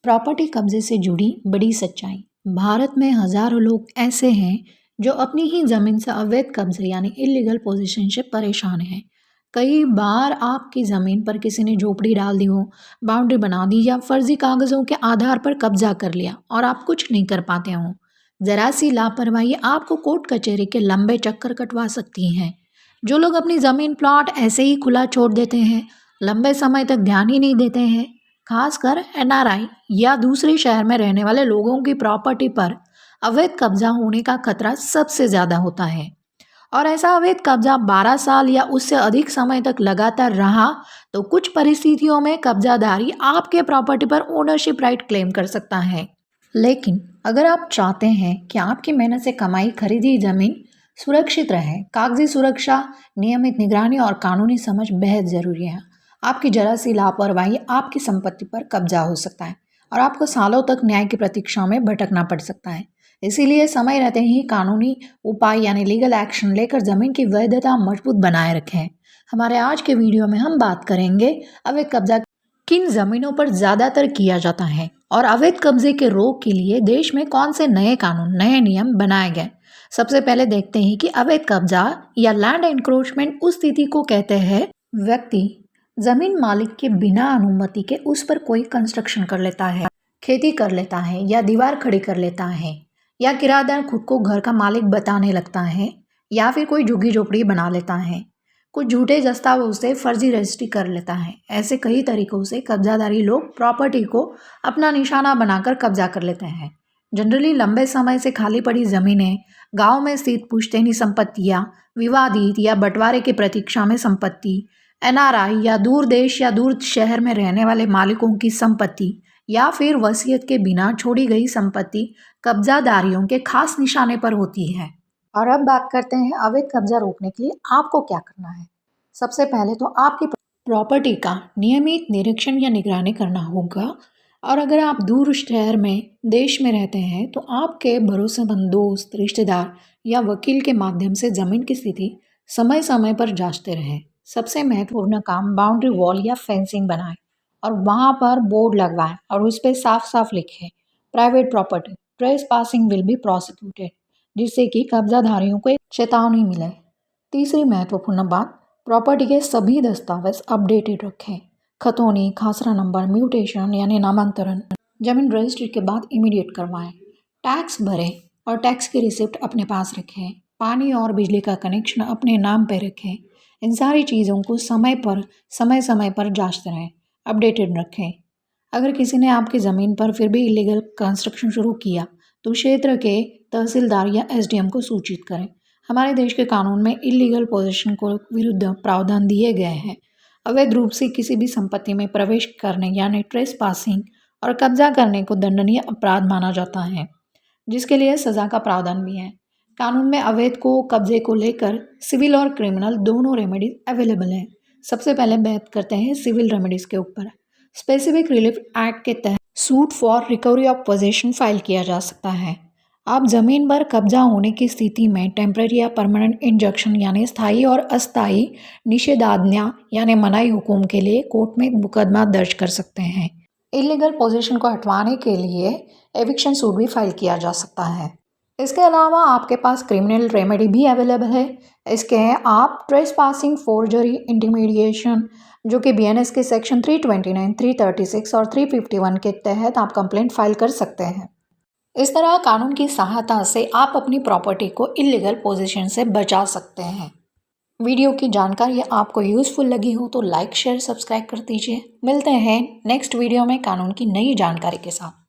Property कब्जे से जुड़ी बड़ी सच्चाई। भारत में हजारों लोग ऐसे हैं जो अपनी ही जमीन से अवैध कब्जे यानी इलीगल पोजीशन से परेशान हैं। कई बार आपकी ज़मीन पर किसी ने झोपड़ी डाल दी हो, बाउंड्री बना दी या फर्जी कागज़ों के आधार पर कब्जा कर लिया और आप कुछ नहीं कर पाते हो। ज़रा सी लापरवाही आपको कोर्ट कचहरी के लंबे चक्कर कटवा सकती हैं। जो लोग अपनी ज़मीन प्लॉट ऐसे ही खुला छोड़ देते हैं, लंबे समय तक ध्यान ही नहीं देते हैं, खासकर एनआरआई या दूसरे शहर में रहने वाले लोगों की प्रॉपर्टी पर अवैध कब्जा होने का खतरा सबसे ज़्यादा होता है। और ऐसा अवैध कब्जा 12 साल या उससे अधिक समय तक लगातार रहा तो कुछ परिस्थितियों में कब्जाधारी आपके प्रॉपर्टी पर ओनरशिप राइट क्लेम कर सकता है। लेकिन अगर आप चाहते हैं कि आपकी मेहनत से कमाई खरीदी जमीन सुरक्षित रहे, कागजी सुरक्षा, नियमित निगरानी और कानूनी समझ बेहद ज़रूरी है। आपकी जरा सी लापरवाही आपकी संपत्ति पर कब्जा हो सकता है और आपको सालों तक न्याय की प्रतीक्षा में भटकना पड़ सकता है। इसीलिए समय रहते ही कानूनी उपाय यानी लीगल एक्शन लेकर ज़मीन की वैधता मजबूत बनाए रखें। हमारे आज के वीडियो में हम बात करेंगे अवैध कब्जा किन ज़मीनों पर ज़्यादातर किया जाता है और अवैध कब्जे के रोक के लिए देश में कौन से नए कानून, नए नियम बनाए गए। सबसे पहले देखते हैं कि अवैध कब्जा या लैंड एनक्रोचमेंट उस स्थिति को कहते हैं व्यक्ति जमीन मालिक के बिना अनुमति के उस पर कोई कंस्ट्रक्शन कर लेता है, खेती कर लेता है या दीवार खड़ी कर लेता है, या किराएदार खुद को घर का मालिक बताने लगता है, या फिर कोई झुग्गी झोपड़ी बना लेता है, कुछ झूठे दस्तावेज से फर्जी रजिस्ट्री कर लेता है। ऐसे कई तरीकों से कब्जाधारी लोग प्रॉपर्टी को अपना निशाना बनाकर कब्जा कर लेते हैं। जनरली लंबे समय से खाली पड़ी जमीनें, गांव में स्थित पुश्तैनी संपत्तियां, विवादित या बंटवारे की प्रतीक्षा में संपत्ति, एनआरआई या दूर देश या दूर शहर में रहने वाले मालिकों की संपत्ति या फिर वसीयत के बिना छोड़ी गई संपत्ति कब्जादारियों के खास निशाने पर होती है। और अब बात करते हैं अवैध कब्जा रोकने के लिए आपको क्या करना है। सबसे पहले तो आपकी प्रॉपर्टी का नियमित निरीक्षण या निगरानी करना होगा। और अगर आप दूर शहर में, देश में रहते हैं तो आपके भरोसेमंद दोस्त, रिश्तेदार या वकील के माध्यम से ज़मीन की स्थिति समय समय पर जांचते रहें। सबसे महत्वपूर्ण काम बाउंड्री वॉल या फेंसिंग बनाएं और वहाँ पर बोर्ड लगवाएं और उस पर साफ साफ लिखें private property trespassing will be prosecuted, जिससे कि कब्जाधारियों को एक चेतावनी मिले। तीसरी महत्वपूर्ण बात, प्रॉपर्टी के सभी दस्तावेज अपडेटेड रखें। खतौनी, खासरा नंबर, म्यूटेशन यानी नामांतरण जमीन रजिस्ट्री के बाद इमीडिएट करवाएं। टैक्स भरें और टैक्स की रिसिप्ट अपने पास रखें। पानी और बिजली का कनेक्शन अपने नाम पर रखें। इन सारी चीज़ों को समय समय पर जांचते रहें, अपडेटेड रखें। अगर किसी ने आपकी ज़मीन पर फिर भी इलीगल कंस्ट्रक्शन शुरू किया तो क्षेत्र के तहसीलदार या एसडीएम को सूचित करें। हमारे देश के कानून में इलीगल पोजीशन को विरुद्ध प्रावधान दिए गए हैं। अवैध रूप से किसी भी संपत्ति में प्रवेश करने यानी ट्रेसपासिंग और कब्जा करने को दंडनीय अपराध माना जाता है, जिसके लिए सज़ा का प्रावधान भी है। कानून में अवैध कब्जे को लेकर सिविल और क्रिमिनल दोनों रेमेडीज अवेलेबल हैं। सबसे पहले बात करते हैं सिविल रेमेडीज के ऊपर। स्पेसिफिक रिलीफ एक्ट के तहत suit for recovery of possession file किया जा सकता है। आप जमीन पर कब्जा होने की स्थिति में टेम्पररी या परमानेंट इंजंक्शन यानी स्थायी और अस्थायी निषेधाज्ञा यानी मनाही हुकुम के लिए कोर्ट में मुकदमा दर्ज कर सकते हैं। इलीगल पोजीशन को हटवाने के लिए एविक्शन सूट भी फाइल किया जा सकता है। इसके अलावा आपके पास क्रिमिनल रेमेडी भी अवेलेबल है। इसके आप ट्रेसपासिंग, फोर्जरी, इंटिमिडिएशन जो कि बीएनएस के सेक्शन 329, 336 और 351 के तहत आप कंप्लेंट फाइल कर सकते हैं। इस तरह कानून की सहायता से आप अपनी प्रॉपर्टी को इलीगल पोजीशन से बचा सकते हैं। वीडियो की जानकारी आपको यूज़फुल लगी हो तो लाइक, शेयर, सब्सक्राइब कर दीजिए। मिलते हैं नेक्स्ट वीडियो में कानून की नई जानकारी के साथ।